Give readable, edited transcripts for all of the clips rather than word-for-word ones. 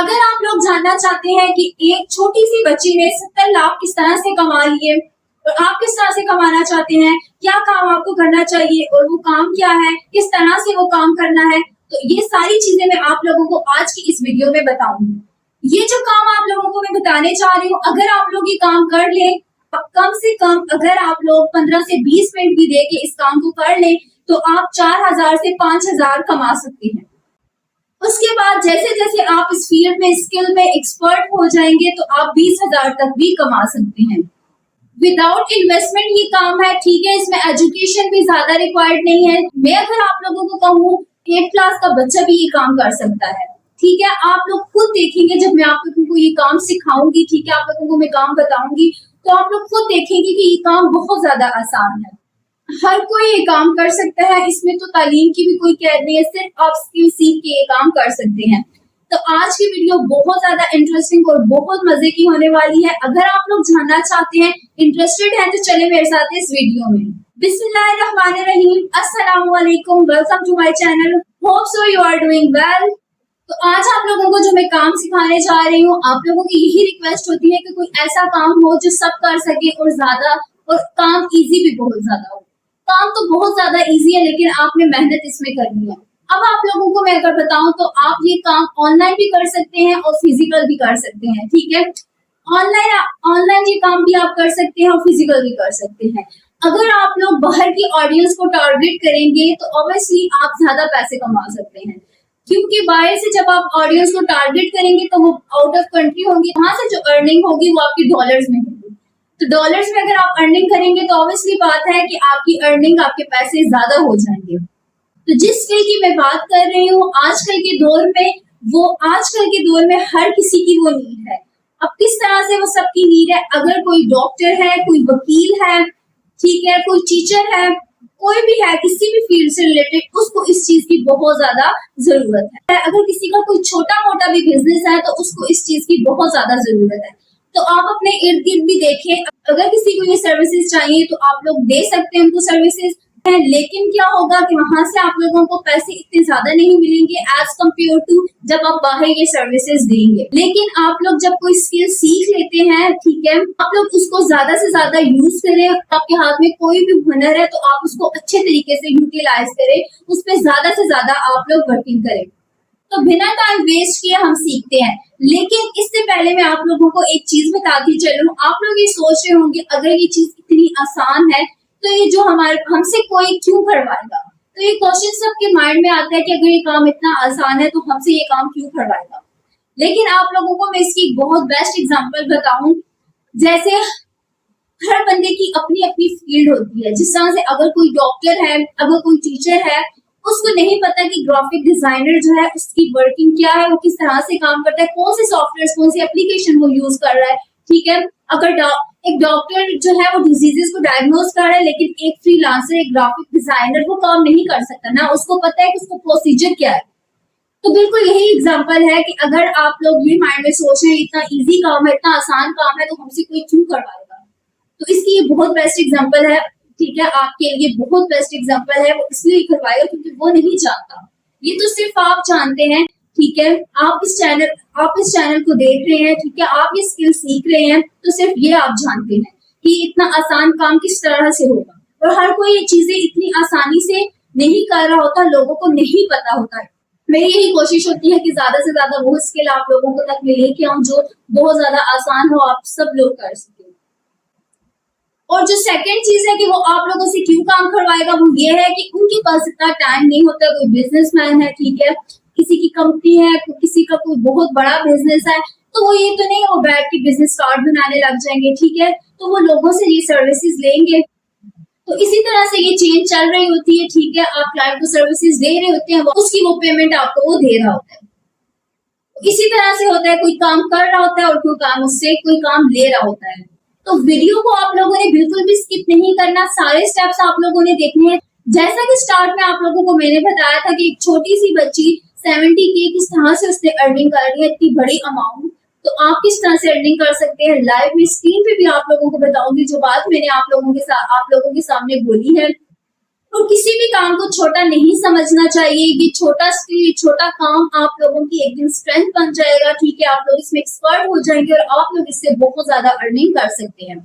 अगर आप लोग जानना चाहते हैं कि एक छोटी सी बच्ची ने 70 लाख किस तरह से कमा लिए और आप किस तरह से कमाना चाहते हैं, क्या काम आपको करना चाहिए और वो काम क्या है, किस तरह से वो काम करना है, तो ये सारी चीजें मैं आप लोगों को आज की इस वीडियो में बताऊंगी। ये जो काम आप लोगों को मैं बताने जा रही हूँ, अगर आप लोग ये काम कर लें, कम से कम अगर आप लोग 15 से 20 मिनट भी दे के इस काम को कर लें तो आप 4000 से 5000 कमा सकते हैं। उसके बाद जैसे जैसे आप इस फील्ड में स्किल में एक्सपर्ट हो जाएंगे तो आप 20,000 तक भी कमा सकते हैं। विदाउट इन्वेस्टमेंट ये काम है, ठीक है। इसमें एजुकेशन भी ज्यादा रिक्वायर्ड नहीं है। मैं अगर आप लोगों को कहूँ 8 क्लास का बच्चा भी ये काम कर सकता है, ठीक है। आप लोग खुद देखेंगे जब मैं आप लोगों को ये काम सिखाऊंगी, ठीक है, आप लोगों को मैं काम बताऊंगी तो आप लोग खुद देखेंगे कि ये काम बहुत ज्यादा आसान है, हर कोई ये काम कर सकता है। इसमें तो तालीम की भी कोई कैद नहीं है, सिर्फ आप स्किल सीख के ये काम कर सकते हैं। तो आज की वीडियो बहुत ज्यादा इंटरेस्टिंग और बहुत मजे की होने वाली है। अगर आप लोग जानना चाहते हैं, इंटरेस्टेड हैं, तो चले मेरे साथ इस वीडियो में। बिस्मिल्लाहिर्रहमानिर्रहीम, अस्सलाम वालेकुम, welcome to my channel, hope so you are doing well. तो आज आप लोगों को जो मैं काम सिखाने जा रही हूँ, आप लोगों की यही रिक्वेस्ट होती है कि कोई ऐसा काम हो जो सब कर सके और काम इजी भी बहुत ज्यादा हो। काम तो बहुत ज्यादा इजी है लेकिन आपने मेहनत इसमें करनी है। अब आप लोगों को मैं अगर बताऊं तो आप ये काम ऑनलाइन भी कर सकते हैं और फिजिकल भी कर सकते हैं, ठीक है। ऑनलाइन ऑनलाइन ये काम भी आप कर सकते हैं और फिजिकल भी कर सकते हैं। अगर आप लोग बाहर की ऑडियंस को टारगेट करेंगे तो ऑब्वियसली आप ज्यादा पैसे कमा सकते हैं, क्योंकि बाहर से जब आप ऑडियंस को टारगेट करेंगे तो वो आउट ऑफ कंट्री होंगे, वहां से जो अर्निंग होगी वो आपकी डॉलर्स में होगी। तो डॉलर्स में अगर आप अर्निंग करेंगे तो ऑब्वियसली बात है कि आपकी अर्निंग, आपके पैसे ज्यादा हो जाएंगे। तो जिस स्किल की मैं बात कर रही हूँ आजकल के दौर में हर किसी की वो नीड है। अब किस तरह से वो सबकी नीड है, अगर कोई डॉक्टर है, कोई वकील है, ठीक है, कोई टीचर है, कोई भी है किसी भी फील्ड से रिलेटेड, उसको इस चीज की बहुत ज्यादा जरूरत है। अगर किसी का कोई छोटा मोटा भी बिजनेस है तो उसको इस चीज की बहुत ज्यादा जरूरत है। तो आप अपने इर्द गिर्द भी देखें, अगर किसी को ये सर्विसेज चाहिए तो आप लोग दे सकते हैं उनको सर्विसेज, लेकिन क्या होगा कि वहां से आप लोगों को पैसे इतने ज्यादा नहीं मिलेंगे एज कम्पेयर टू जब आप बाहर ये सर्विसेज देंगे। लेकिन आप लोग जब कोई स्किल सीख लेते हैं, ठीक है, आप लोग उसको ज्यादा से ज्यादा यूज करें। आपके हाथ में कोई भी हुनर है तो आप उसको अच्छे तरीके से यूटिलाइज करें, उस पर ज्यादा से ज्यादा आप लोग वर्किंग करें। तो बिना टाइम वेस्ट किए हम सीखते हैं। लेकिन इससे पहले मैं आप लोगों को एक चीज बताती चलूं, आप लोग ये सोच रहे होंगे अगर ये चीज इतनी आसान है तो ये जो हमसे कोई क्यों करवाएगा। तो ये क्वेश्चन सबके माइंड में आता है कि अगर ये काम इतना आसान है तो हमसे ये काम क्यों करवाएगा। लेकिन आप लोगों को मैं इसकी बहुत बेस्ट एग्जांपल बताऊं, जैसे हर बंदे की अपनी अपनी फील्ड होती है। जिस तरह से अगर कोई डॉक्टर है, अगर कोई टीचर है, उसको नहीं पता कि ग्राफिक डिजाइनर जो है उसकी वर्किंग क्या है, वो किस तरह से काम करता है, कौन से सॉफ्टवेयर, कौन सी एप्लीकेशन वो यूज कर रहा है, ठीक है। अगर एक डॉक्टर जो है वो डिजीजेस को डायग्नोज कर रहा है, लेकिन एक फ्रीलांसर, एक ग्राफिक डिजाइनर वो काम नहीं कर सकता ना, उसको पता है कि उसका प्रोसीजर क्या है। तो बिल्कुल यही एग्जांपल है कि अगर आप लोग ये माइंड में सोच रहे हैं इतना इजी काम है, इतना आसान काम है, तो हमसे कोई क्यों करवाएगा। तो इसकी ये बहुत बेस्ट एग्जांपल है, ठीक है, आपके लिए बहुत बेस्ट एग्जांपल है। वो इसलिए करवाएगा क्योंकि वो नहीं जानता, ये तो सिर्फ आप जानते हैं, ठीक है। आप इस चैनल को देख रहे हैं, ठीक है, आप ये स्किल सीख रहे हैं, तो सिर्फ ये आप जानते हैं कि इतना आसान काम किस तरह से होगा। और हर कोई ये चीजें इतनी आसानी से नहीं कर रहा होता, लोगों को नहीं पता होता है। मेरी यही कोशिश होती है कि ज्यादा से ज्यादा वो स्किल आप लोगों को तक मैं लेके आऊं जो बहुत ज्यादा आसान हो, आप सब लोग कर सके। और जो सेकंड चीज है कि वो आप लोगों से क्यों काम करवाएगा, वो ये है कि उनके पास इतना टाइम नहीं होता। कोई बिजनेसमैन है, ठीक है, किसी की कंपनी है, किसी का कोई बहुत बड़ा बिजनेस है, तो वो ये तो नहीं वो बैठ के बिजनेस कार्ड बनाने लग जाएंगे, ठीक है, तो वो लोगों से ये सर्विसेज लेंगे। तो इसी तरह से ये चेन चल रही होती है, ठीक है। आप क्लाइंट को सर्विसेज दे रहे होते हैं, उसकी वो पेमेंट आपको वो दे रहा होता है। इसी तरह से होता है, कोई काम कर रहा होता है और कोई काम ले रहा होता है। तो वीडियो को आप लोगों ने बिल्कुल भी स्किप नहीं करना, सारे स्टेप्स आप लोगों ने देखने हैं। जैसा कि स्टार्ट में आप लोगों को मैंने बताया था कि एक छोटी सी बच्ची 70K किस तरह से उसने अर्निंग कर रही है, इतनी बड़ी अमाउंट, तो आप किस तरह से अर्निंग कर सकते हैं। लाइव में स्क्रीन पे भी आप लोगों को बताऊंगी जो बात मैंने आप लोगों के सामने बोली है। और किसी भी काम को छोटा नहीं समझना चाहिए। ये छोटा स्किल, छोटा काम आप लोगों की एक दिन स्ट्रेंथ बन जाएगा, ठीक है, आप लोग इसमें एक्सपर्ट हो जाएंगे और आप लोग इससे बहुत ज्यादा अर्निंग कर सकते हैं।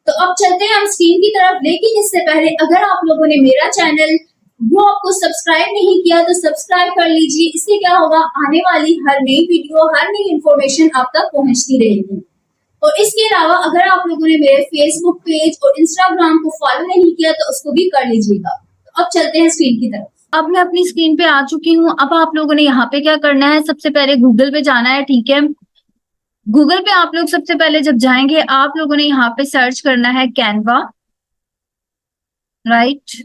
तो अब चलते हैं हम स्क्रीन की तरफ, लेकिन इससे पहले अगर आप लोगों ने मेरा चैनल वो आपको सब्सक्राइब नहीं किया तो सब्सक्राइब कर लीजिए। इससे क्या होगा, आने वाली हर नई वीडियो, हर नई इंफॉर्मेशन आप तक पहुंचती रहेगी। और इसके अलावा अगर आप लोगों ने मेरे फेसबुक पेज और इंस्टाग्राम को फॉलो नहीं किया तो उसको भी कर लीजिएगा। तो अब चलते हैं स्क्रीन की तरफ। अब मैं अपनी स्क्रीन पे आ चुकी हूँ। अब आप लोगों ने यहाँ पे क्या करना है, सबसे पहले गूगल पे जाना है, ठीक है। गूगल पे आप लोग सबसे पहले जब जाएंगे, आप लोगों ने यहाँ पे सर्च करना है कैनवा, राइट।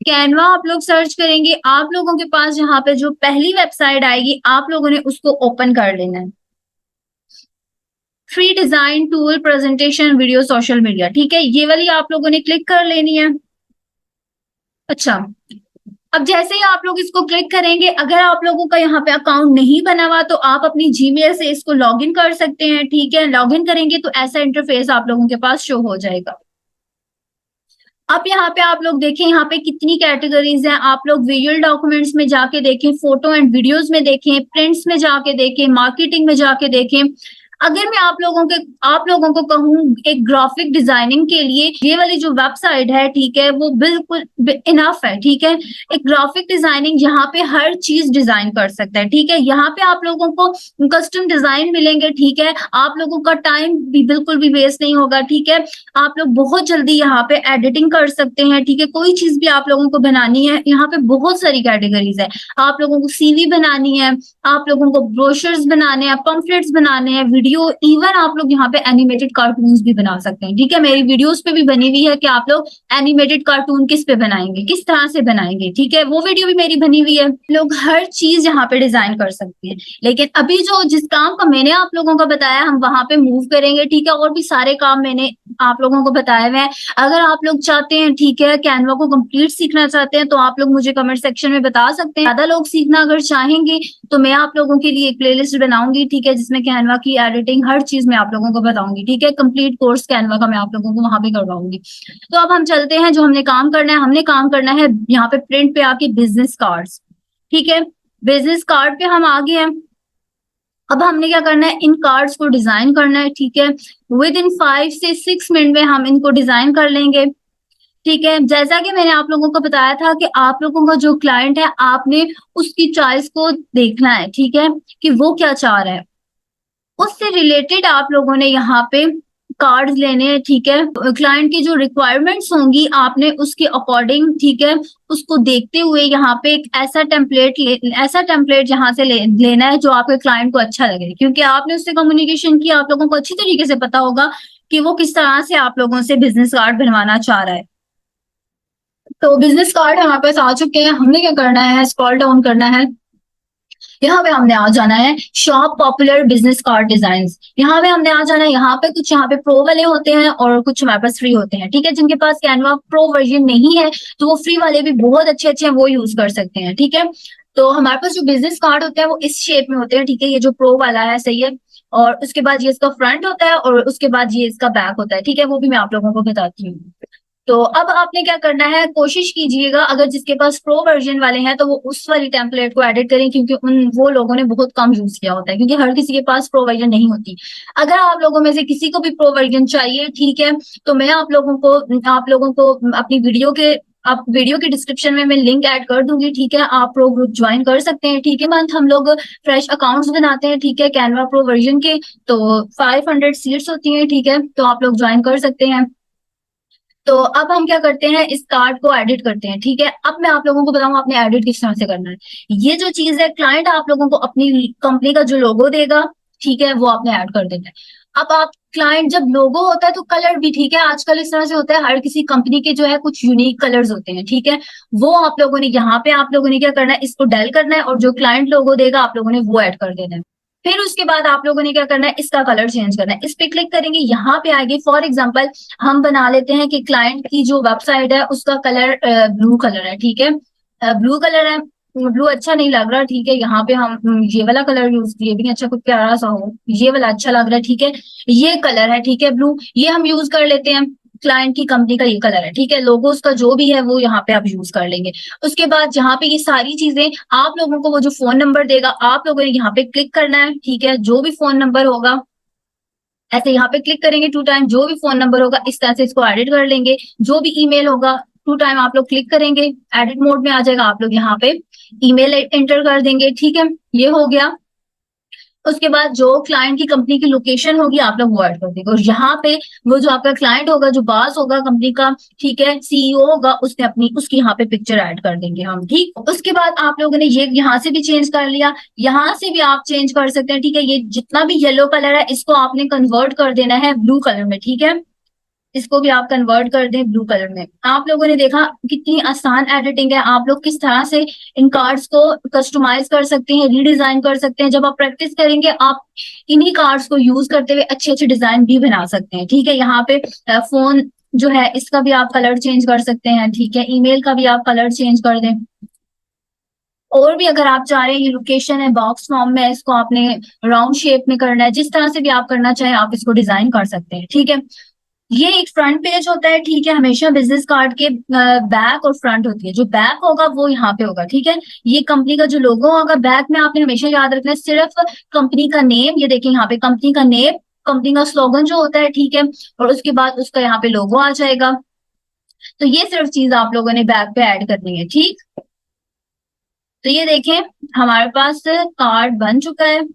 कैनवा आप लोग सर्च करेंगे, आप लोगों के पास यहाँ पे जो पहली वेबसाइट आएगी आप लोगों ने उसको ओपन कर लेना है। Free design tool, presentation, video, social media, ठीक है, ये वाली आप लोगों ने क्लिक कर लेनी है। अच्छा, अब जैसे ही आप लोग इसको क्लिक करेंगे, अगर आप लोगों का यहाँ पे अकाउंट नहीं बना हुआ तो आप अपनी जीमेल से इसको लॉगिन कर सकते हैं, ठीक है। लॉगिन करेंगे तो ऐसा इंटरफेस आप लोगों के पास शो हो जाएगा। अब यहाँ पे आप लोग देखें, यहाँ पे कितनी कैटेगरीज हैं। आप लोग विजुअल डॉक्यूमेंट्स में जाके देखें, फोटो एंड वीडियोस में देखें, प्रिंट्स में जाके देखें, मार्केटिंग में जाके देखें। अगर मैं आप लोगों को कहूँ एक ग्राफिक डिजाइनिंग के लिए ये वाली जो वेबसाइट है, ठीक है, वो बिल्कुल इनफ है, ठीक है। एक ग्राफिक डिजाइनिंग यहाँ पे हर चीज डिजाइन कर सकता है, ठीक है। यहाँ पे आप लोगों को कस्टम डिजाइन मिलेंगे, ठीक है। आप लोगों का टाइम भी बिल्कुल भी वेस्ट नहीं होगा, ठीक है। आप लोग बहुत जल्दी यहाँ पे एडिटिंग कर सकते हैं, ठीक है। कोई चीज भी आप लोगों को बनानी है, यहाँ पे बहुत सारी कैटेगरीज है। आप लोगों को सीवी बनानी है, आप लोगों को ब्रोशर्स बनाने हैं, पंफलेट्स बनाने हैं, वीडियो, इवन आप लोग यहाँ पे एनिमेटेड कार्टून्स भी बना सकते हैं, ठीक है। मेरी वीडियोस पे भी बनी हुई है कि आप लोग एनिमेटेड कार्टून किस पे बनाएंगे, किस तरह से बनाएंगे, ठीक है, वो वीडियो भी मेरी बनी हुई है। लोग हर चीज यहाँ पे डिजाइन कर सकते हैं। लेकिन अभी जो जिस काम का मैंने आप लोगों को बताया, हम वहां पे मूव करेंगे, ठीक है। और भी सारे काम मैंने आप लोगों को बताए हुए हैं। अगर आप लोग चाहते हैं, ठीक है, कैनवा को कंप्लीट सीखना चाहते हैं तो आप लोग मुझे कमेंट सेक्शन में बता सकते हैं। ज्यादा लोग सीखना अगर चाहेंगे तो मैं आप लोगों के लिए एक प्लेलिस्ट बनाऊंगी, ठीक है, जिसमें कैनवा की एडिटिंग हर चीज मैं आप लोगों को बताऊंगी, ठीक है। कंप्लीट कोर्स कैनवा का मैं आप लोगों को वहां पे करवाऊंगी। तो अब हम चलते हैं, जो हमने काम करना है, यहाँ पे प्रिंट पे आके बिजनेस कार्ड्स, ठीक है। बिजनेस कार्ड पे हम आ गए हैं। अब हमने क्या करना है, इन कार्ड्स को डिजाइन करना है, ठीक है। विद इन 5 से 6 मिनट में हम इनको डिजाइन कर लेंगे, ठीक है। जैसा कि मैंने आप लोगों को बताया था कि आप लोगों का जो क्लाइंट है, आपने उसकी चॉइस को देखना है, ठीक है, कि वो क्या चाह रहा है। उससे रिलेटेड आप लोगों ने यहाँ पे कार्ड्स लेने हैं, ठीक है। क्लाइंट की जो रिक्वायरमेंट्स होंगी आपने उसके अकॉर्डिंग, ठीक है, उसको देखते हुए यहाँ पे एक ऐसा टेम्पलेट यहाँ से लेना है जो आपके क्लाइंट को अच्छा लगे, क्योंकि आपने उससे कम्युनिकेशन किया, आप लोगों को अच्छी तरीके से पता होगा कि वो किस तरह से आप लोगों से बिजनेस कार्ड बनवाना चाह रहा है। तो बिजनेस कार्ड हमारे पास आ चुके हैं। हमने क्या करना है, स्क्रॉल डाउन करना है। यहाँ पे हमने आ जाना है shop popular business card design. यहाँ पे हमने आ जाना है। यहाँ पे कुछ यहाँ पे प्रो वाले होते हैं और कुछ हमारे पास फ्री होते हैं, ठीक है। जिनके पास कैनवा प्रो वर्जन नहीं है तो वो फ्री वाले भी बहुत अच्छे अच्छे हैं, वो यूज कर सकते हैं, ठीक है। तो हमारे पास जो बिजनेस कार्ड होते हैं वो इस शेप में होते हैं, ठीक है। ये जो प्रो वाला है, सही है। और उसके बाद ये इसका फ्रंट होता है और उसके बाद ये इसका बैक होता है, ठीक है। वो भी मैं आप लोगों को बताती हूँ। तो अब आपने क्या करना है, कोशिश कीजिएगा अगर जिसके पास प्रो वर्जन वाले हैं तो वो उस वाली टेम्पलेट को एडिट करें, क्योंकि वो लोगों ने बहुत कम यूज किया होता है, क्योंकि हर किसी के पास प्रो वर्जन नहीं होती। अगर आप लोगों में से किसी को भी प्रो वर्जन चाहिए, ठीक है, तो मैं आप लोगों को अपनी वीडियो के डिस्क्रिप्शन में मैं लिंक ऐड कर दूंगी, ठीक है। आप प्रो ग्रुप ज्वाइन कर सकते हैं, ठीक है। मंथ हम लोग फ्रेश अकाउंट्स बनाते हैं, ठीक है, कैनवा प्रो वर्जन के। तो 500 सीट्स होती हैं, ठीक है, तो आप लोग ज्वाइन कर सकते हैं। तो अब हम क्या करते हैं, इस कार्ड को एडिट करते हैं, ठीक है। अब मैं आप लोगों को बताऊं आपने एडिट किस तरह से करना है। ये जो चीज है, क्लाइंट आप लोगों को अपनी कंपनी का जो लोगो देगा, ठीक है, वो आपने ऐड कर देना है। अब आप क्लाइंट जब लोगो होता है तो कलर भी, ठीक है, आजकल इस तरह से होता है, हर किसी कंपनी के जो है कुछ यूनिक कलर्स होते हैं, ठीक है। वो आप लोगों ने यहाँ पे आप लोगों ने क्या करना है, इसको डल करना है और जो क्लाइंट लोगो देगा आप लोगों ने वो ऐड कर देना है। फिर उसके बाद आप लोगों ने क्या करना है, इसका कलर चेंज करना है। इस पे क्लिक करेंगे, यहाँ पे आएगी। फॉर एग्जांपल हम बना लेते हैं कि क्लाइंट की जो वेबसाइट है उसका कलर ब्लू कलर है, ठीक है। ब्लू कलर है, ब्लू अच्छा नहीं लग रहा, ठीक है। यहाँ पे हम ये वाला कलर यूज, ये भी अच्छा, कुछ प्यारा सा हो, ये वाला अच्छा लग रहा है, ठीक है। ये कलर है, ठीक है, ब्लू, ये हम यूज कर लेते हैं। क्लाइंट की कंपनी का ये कलर है, ठीक है, लोगो उसका जो भी है वो यहाँ पे आप यूज कर लेंगे। उसके बाद यहाँ पे ये सारी चीजें आप लोगों को वो जो फोन नंबर देगा, आप लोगों ने यहाँ पे क्लिक करना है, ठीक है, जो भी फोन नंबर होगा ऐसे यहाँ पे क्लिक करेंगे 2 टाइम, जो भी फोन नंबर होगा इस तरह से इसको एडिट कर लेंगे। जो भी ईमेल होगा 2 टाइम आप लोग क्लिक करेंगे, एडिट मोड में आ जाएगा, आप लोग यहाँ पे ईमेल एंटर कर देंगे, ठीक है, ये हो गया। उसके बाद जो क्लाइंट की कंपनी की लोकेशन होगी आप लोग वो ऐड कर देंगे, और यहाँ पे वो जो आपका क्लाइंट होगा, जो बॉस होगा कंपनी का, ठीक है, सीईओ होगा, उसने अपनी उसकी यहाँ पे पिक्चर ऐड कर देंगे हम, ठीक। उसके बाद आप लोगों ने ये यहाँ से भी चेंज कर लिया, यहाँ से भी आप चेंज कर सकते हैं, ठीक है। ये जितना भी येलो कलर है इसको आपने कन्वर्ट कर देना है ब्लू कलर में, ठीक है, इसको भी आप कन्वर्ट कर दें ब्लू कलर में। आप लोगों ने देखा कितनी आसान एडिटिंग है, आप लोग किस तरह से इन कार्ड्स को कस्टमाइज कर सकते हैं, रीडिजाइन कर सकते हैं। जब आप प्रैक्टिस करेंगे आप इन्हीं कार्ड्स को यूज करते हुए अच्छे अच्छे डिजाइन भी बना सकते हैं, ठीक है। यहाँ पे फोन जो है इसका भी आप कलर चेंज कर सकते हैं, ठीक है, ईमेल का भी आप कलर चेंज कर दें। और भी अगर आप चाह रहे हैं, ये लोकेशन है बॉक्स फॉर्म में, इसको आपने राउंड शेप में करना है, जिस तरह से भी आप करना चाहें आप इसको डिजाइन कर सकते हैं, ठीक है। ये एक फ्रंट पेज होता है, ठीक है, हमेशा बिजनेस कार्ड के बैक और फ्रंट होती है, जो बैक होगा वो यहाँ पे होगा, ठीक है। ये कंपनी का जो लोगो होगा बैक में आपने हमेशा याद रखना है, सिर्फ कंपनी का नेम, ये देखिए यहाँ पे कंपनी का नेम, कंपनी का स्लोगन जो होता है, ठीक है, और उसके बाद उसका यहाँ पे लोगो आ जाएगा। तो ये सिर्फ चीज आप लोगों ने बैक पे ऐड करनी है, ठीक। तो ये देखें हमारे पास कार्ड बन चुका है,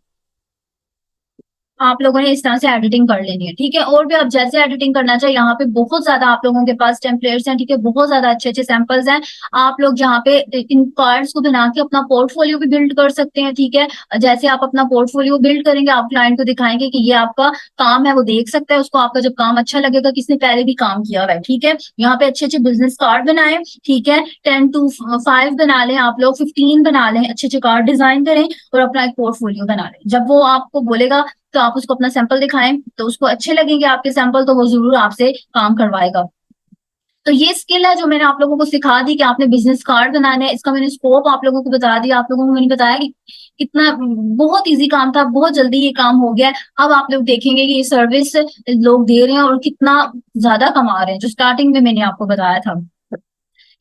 आप लोगों ने इस तरह से एडिटिंग कर लेनी है, ठीक है। और भी आप जैसे एडिटिंग करना चाहिए, यहाँ पे बहुत ज्यादा आप लोगों के पास टेम्पलेट्स हैं, ठीक है, बहुत ज्यादा अच्छे अच्छे सैंपल्स हैं। आप लोग यहाँ पे इन कार्ड्स को बना के अपना पोर्टफोलियो भी बिल्ड कर सकते हैं, ठीक है। जैसे आप अपना पोर्टफोलियो बिल्ड करेंगे आप क्लाइंट को दिखाएंगे कि ये आपका काम है, वो देख सकता है, उसको आपका जब काम अच्छा लगेगा, किसने पहले भी काम किया हुआ है, ठीक है। यहाँ पे अच्छे अच्छे बिजनेस कार्ड बनाए, ठीक है, 10 to 5 बना लें आप लोग, 15 बना लें, अच्छे अच्छे कार्ड डिजाइन करें और अपना एक पोर्टफोलियो बना लें। जब वो आपको बोलेगा तो आप उसको अपना सैंपल दिखाएं, तो उसको अच्छे लगेंगे आपके सैंपल, तो वो जरूर आपसे काम करवाएगा। तो ये स्किल है जो मैंने आप लोगों को सिखा दी कि आपने बिजनेस कार्ड बनाना है, इसका मैंने स्कोप आप लोगों को बता दिया, आप लोगों को मैंने बताया कि कितना बहुत इजी काम था, बहुत जल्दी ये काम हो गया है। अब आप लोग देखेंगे कि ये सर्विस लोग दे रहे हैं और कितना ज्यादा कमा रहे हैं, जो स्टार्टिंग में मैंने आपको बताया था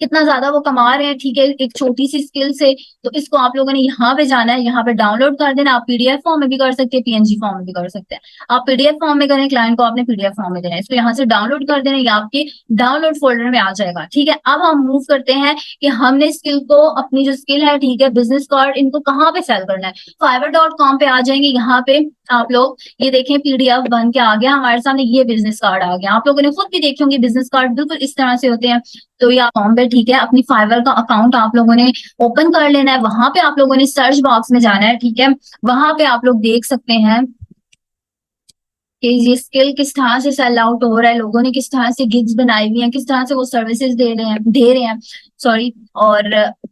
कितना ज्यादा वो कमा रहे हैं, ठीक है, एक छोटी सी स्किल से। तो इसको आप लोगों ने यहाँ पे जाना है, यहाँ पे डाउनलोड कर देना। आप पीडीएफ फॉर्म में भी कर सकते हैं, पीएनजी फॉर्म में भी कर सकते हैं। आप पीडीएफ फॉर्म में करें, क्लाइंट को आपने पीडीएफ फॉर्म में देना है, इसको यहाँ से डाउनलोड कर देना, ये आपके डाउनलोड फोल्डर में आ जाएगा, ठीक है। अब हम मूव करते हैं कि हमने स्किल को, अपनी जो स्किल है, ठीक है, बिजनेस कार्ड, इनको कहाँ पे सेल करना है। fiverr.com पे आ जाएंगे, यहाँ पे आप लोग ये देखें पीडीएफ बन के आ गया हमारे सामने, ये बिजनेस कार्ड आ गया। आप लोगों ने खुद भी देखे होंगे बिजनेस कार्ड बिल्कुल इस तरह से होते हैं। तो ये फॉर्म पे, ठीक है, अपनी फाइवर का अकाउंट आप लोगों ने ओपन कर लेना है, वहां पे आप लोगों ने सर्च बॉक्स में जाना है, ठीक है, वहां पे आप लोग देख सकते हैं कि ये स्किल किस तरह से सेल आउट हो रहा है, लोगों ने किस तरह से गिग्स बनाई हुई हैं, किस तरह से वो सर्विसेज दे रहे हैं सॉरी। और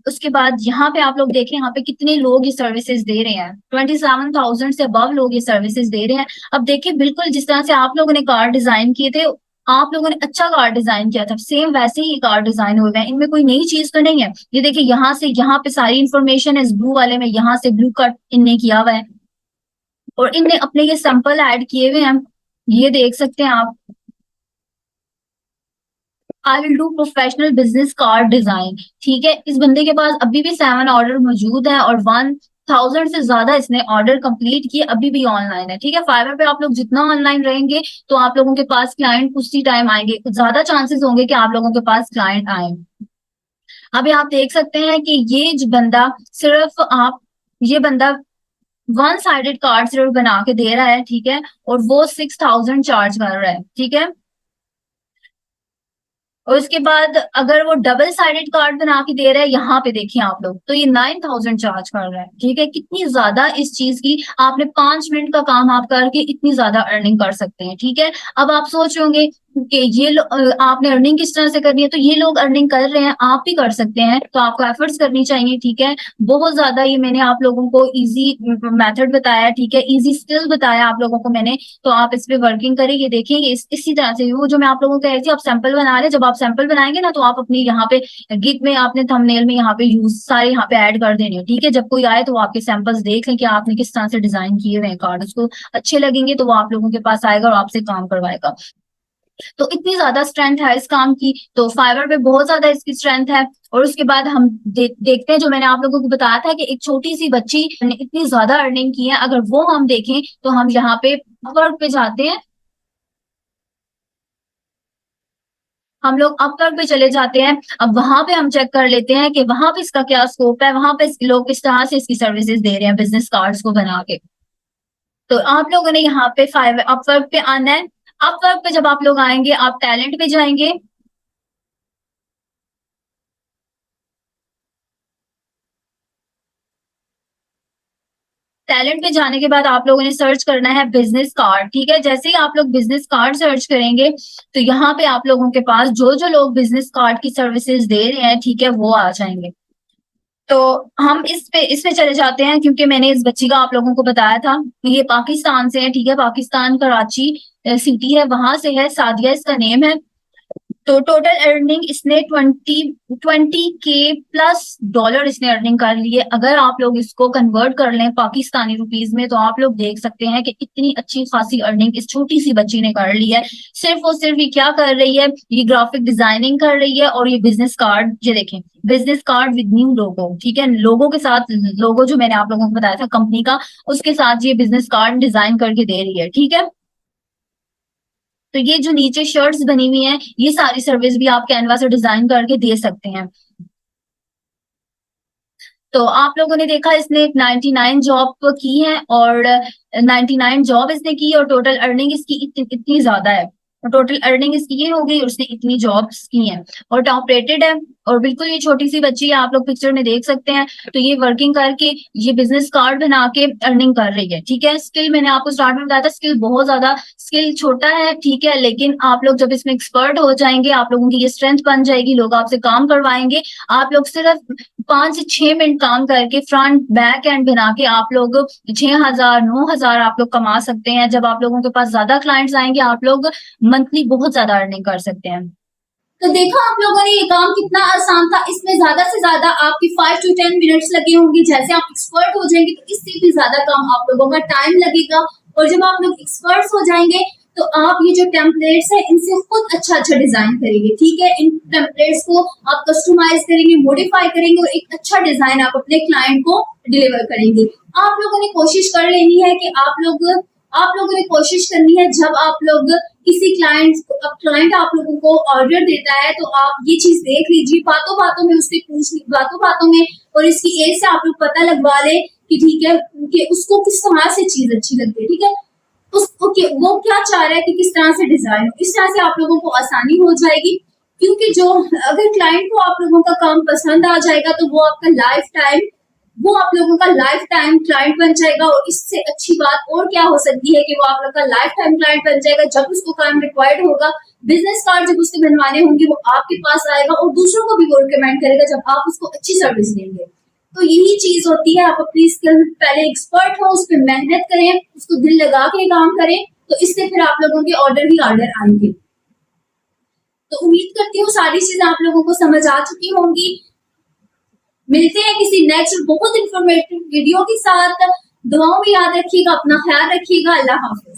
उसके बाद यहाँ पे आप लोग देखें, यहाँ पे कितने लोग ये सर्विसेज दे रहे हैं, 27,000 से अबव लोग ये सर्विसेज दे रहे हैं। अब देखिए बिल्कुल जिस तरह से आप लोगों ने कार्ड डिजाइन किए थे, आप लोगों ने अच्छा कार्ड डिजाइन किया था, सेम वैसे ही कार्ड डिजाइन हो गए हैं, इनमें कोई नई चीज तो नहीं है। ये देखिए यहाँ से यहाँ पे सारी इंफॉर्मेशन है, इस ब्लू वाले में यहाँ से ब्लू कट इनने किया हुआ है, और इनने अपने ये सैंपल ऐड किए हुए हैं, ये देख सकते हैं आप। I will do professional business card design, ठीक है, इस बंदे के पास अभी भी 7 ऑर्डर मौजूद है और 1,000 से ज्यादा इसने ऑर्डर कंप्लीट किए, अभी भी ऑनलाइन है, ठीक है। फाइवर पे आप लोग जितना ऑनलाइन रहेंगे तो आप लोगों के पास क्लाइंट उसी टाइम आएंगे, ज्यादा चांसेस होंगे कि आप लोगों के पास क्लाइंट आए। अभी आप देख सकते हैं कि ये जो बंदा सिर्फ आप ये बंदा 1 साइडेड कार्ड सिर्फ बना के दे रहा है, ठीक है, और वो 6,000 चार्ज कर रहा है, ठीक है। और उसके बाद अगर वो डबल साइडेड कार्ड बना के दे रहा है, यहाँ पे देखिए आप लोग, तो ये 9,000 चार्ज कर रहा है, ठीक है। कितनी ज्यादा इस चीज की, आपने 5 मिनट का काम आप करके इतनी ज्यादा अर्निंग कर सकते हैं, ठीक है। अब आप सोच होंगे कि आपने अर्निंग किस तरह से करनी है, तो ये लोग अर्निंग कर रहे हैं, आप भी कर सकते हैं, तो आपको एफर्ट्स करनी चाहिए, ठीक है। बहुत ज्यादा ये मैंने आप लोगों को इजी मेथड बताया, ठीक है, इजी स्किल बताया आप लोगों को मैंने, तो आप इस पे वर्किंग करें। ये देखिए इसी तरह से वो जो मैं आप लोगों को कह रही थी, आप सैंपल बना रहे, जब आप सैंपल बनाएंगे ना तो आप अपनी यहाँ पे गिग में आपने थंबनेल में यहाँ पे यूज सारे यहाँ पे ऐड कर देने, ठीक है। जब कोई आए तो वो आपके सैंपल्स देख लें कि आपने किस तरह से डिजाइन किए हुए हैं कार्ड, उसको अच्छे लगेंगे तो वो आप लोगों के पास आएगा और आपसे काम करवाएगा। तो इतनी ज्यादा स्ट्रेंथ है इस काम की, तो फाइवर पे बहुत ज्यादा इसकी स्ट्रेंथ है। और उसके बाद हम देखते हैं, जो मैंने आप लोगों को बताया था कि एक छोटी सी बच्ची ने इतनी ज्यादा अर्निंग की है, अगर वो हम देखें तो हम यहाँ पे अपवर्क पे जाते हैं, हम लोग अपवर्क पे चले जाते हैं। अब वहां पे हम चेक कर लेते हैं कि वहां पे इसका क्या स्कोप है, वहां पे लोग किस तरह से इसकी सर्विसेज दे रहे हैं बिजनेस कार्ड्स को बना के। तो आप लोगों ने यहाँ पे फाइव अपवर्क पे आना है। अपवर्क पे जब आप लोग आएंगे, आप टैलेंट पे जाएंगे। टैलेंट पे जाने के बाद आप लोगों ने सर्च करना है बिजनेस कार्ड, ठीक है। जैसे ही आप लोग बिजनेस कार्ड सर्च करेंगे, तो यहाँ पे आप लोगों के पास जो जो लोग बिजनेस कार्ड की सर्विसेज दे रहे हैं, ठीक है, वो आ जाएंगे। तो हम इस पे चले जाते हैं, क्योंकि मैंने इस बच्ची का आप लोगों को बताया था कि ये पाकिस्तान से है, ठीक है, पाकिस्तान कराची सिटी है, वहां से है, सादिया इसका नेम है। तो टोटल अर्निंग इसने 20 के प्लस डॉलर इसने अर्निंग कर ली है। अगर आप लोग इसको कन्वर्ट कर लें पाकिस्तानी रुपीज में, तो आप लोग देख सकते हैं कि इतनी अच्छी खासी अर्निंग इस छोटी सी बच्ची ने कर ली है। सिर्फ और सिर्फ ये क्या कर रही है, ये ग्राफिक डिजाइनिंग कर रही है, और ये बिजनेस कार्ड, ये देखें, business card with new logo, ठीक है, लोगों के साथ, लोगो जो मैंने आप लोगों को बताया था कंपनी का, उसके साथ ये बिजनेस कार्ड डिजाइन करके दे रही है, ठीक है। तो ये जो नीचे शर्ट्स बनी हुई हैं, ये सारी सर्विस भी आप कैनवा से डिजाइन करके दे सकते हैं। तो आप लोगों ने देखा इसने 99 जॉब की है, और 99 जॉब इसने की, और टोटल अर्निंग इसकी इतनी ज्यादा है। और टोटल अर्निंग इसकी ये हो गई, और उसने इतनी जॉब्स की हैं, और टॉप रेटेड है। और बिल्कुल ये छोटी सी बच्ची है, आप लोग पिक्चर में देख सकते हैं। तो ये वर्किंग करके, ये बिजनेस कार्ड बना के अर्निंग कर रही है, ठीक है। स्किल मैंने आपको स्टार्ट में बताया था, स्किल बहुत ज्यादा, स्किल छोटा है, ठीक है, लेकिन आप लोग जब इसमें एक्सपर्ट हो जाएंगे, आप लोगों की ये स्ट्रेंथ बन जाएगी, लोग आपसे काम करवाएंगे। आप लोग सिर्फ 5 से 6 मिनट काम करके फ्रंट बैक एंड बना के आप लोग 6,000 9,000 आप लोग कमा सकते हैं। जब आप लोगों के पास ज्यादा क्लाइंट्स आएंगे, आप लोग मंथली बहुत ज्यादा अर्निंग कर सकते हैं। तो देखा आप लोगों ने ये काम कितना आसान था। इसमें ज्यादा से ज्यादा आपकी 5 to 10 मिनट्स लगे होंगे। जैसे आप एक्सपर्ट हो जाएंगे तो इससे भी ज्यादा काम आप लोगों का टाइम लगेगा। और जब आप लोग एक्सपर्ट्स हो जाएंगे, तो आप ये जो टेम्पलेट्स है, इनसे खुद अच्छा अच्छा डिजाइन करेंगे, ठीक है। इन टेम्पलेट्स को आप कस्टमाइज करेंगे, मॉडिफाई करेंगे, और एक अच्छा डिजाइन आप अपने क्लाइंट को डिलीवर करेंगे। आप लोगों ने कोशिश कर लेनी है कि आप लोगों ने कोशिश करनी है, जब आप लोग किसी क्लाइंट आप लोगों को ऑर्डर देता है, तो आप ये चीज देख लीजिए, बातों बातों में उससे पूछ बातों बातों में, और इसकी एज से आप लोग पता लगवा ले कि ठीक है, कि उसको किस तरह से चीज अच्छी लगती है, ठीक है। उसको वो क्या चाह रहा है कि किस तरह से डिजाइन हो, इस तरह से आप लोगों को आसानी हो जाएगी। क्योंकि जो अगर क्लाइंट को आप लोगों का काम पसंद आ जाएगा, तो वो आप लोगों का लाइफ टाइम क्लाइंट बन जाएगा। और इससे अच्छी बात और क्या हो सकती है कि वो आप लोग का लाइफ टाइम क्लाइंट बन जाएगा। जब उसको काम रिक्वायर्ड होगा, बिजनेस कार्ड जब उसके बनवाने होंगे, वो आपके पास आएगा, और दूसरों को भी वो रिकमेंड करेगा जब आप उसको अच्छी सर्विस देंगे। तो यही चीज होती है, आप अपनी स्किल पहले एक्सपर्ट हो, उस पर मेहनत करें, उसको दिल लगा के काम करें, तो इससे फिर आप लोगों के ऑर्डर ही ऑर्डर आएंगे। तो उम्मीद करती हूँ सारी चीजें आप लोगों को समझ आ चुकी होंगी। मिलते हैं किसी नेक्स्ट बहुत इंफॉर्मेटिव वीडियो के साथ। दुआओं में याद रखिएगा, अपना ख्याल रखिएगा। अल्लाह हाफिज।